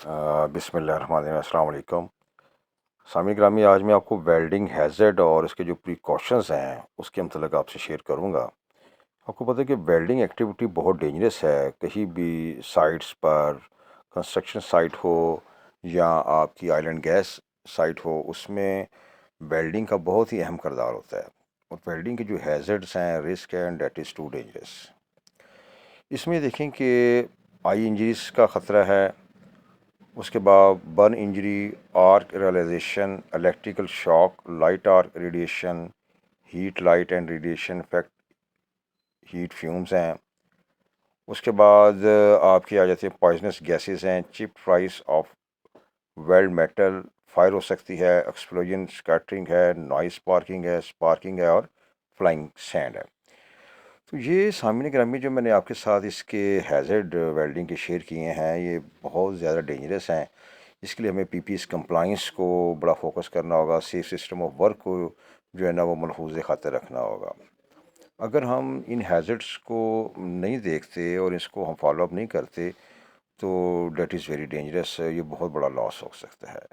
बिस्मिल्लाहिर्रहमानिर्रहीम, अस्सलाम वालेकुम। सामी ग्रामी, आज मैं आपको वेल्डिंग हैज़र्ड और इसके जो प्रिकॉशंस हैं उसके मतलब आपसे शेयर करूंगा। आपको पता है कि वेल्डिंग एक्टिविटी बहुत डेंजरस है। कहीं भी साइट्स पर, कंस्ट्रक्शन साइट हो या आपकी आयल एंड गैस साइट हो, उसमें वेल्डिंग का बहुत ही अहम किरदार होता है। और वेल्डिंग के जो हैज़र्ड्स हैं, रिस्क है, and that is too dangerous. इसमें देखें कि आई इंजरीज का ख़तरा है, उसके बाद burn injury, arc realization, electrical shock, light arc radiation, heat light and radiation effect, heat fumes हैं। उसके बाद आपकी आ जाती है पॉइजनस गैसेस हैं, chip fries of weld metal, fire हो सकती है, एक्सप्लोजन, स्कैटरिंग है, नॉइस स्पार्किंग है और फ्लाइंग सैंड है। तो ये सामने ग्रामी जो मैंने आपके साथ इसके हैज़र्ड वेल्डिंग के शेयर किए हैं, ये बहुत ज़्यादा डेंजरस हैं। इसके लिए हमें पीपीएस कंप्लाइंस को बड़ा फोकस करना होगा, सेफ सिस्टम ऑफ वर्क को जो है ना वो महफूज खातिर रखना होगा। अगर हम इन हैज़र्ड्स को नहीं देखते और इसको हम फॉलो अप नहीं करते तो डेट इज़ वेरी डेंजरस, ये बहुत बड़ा लॉस हो सकता है।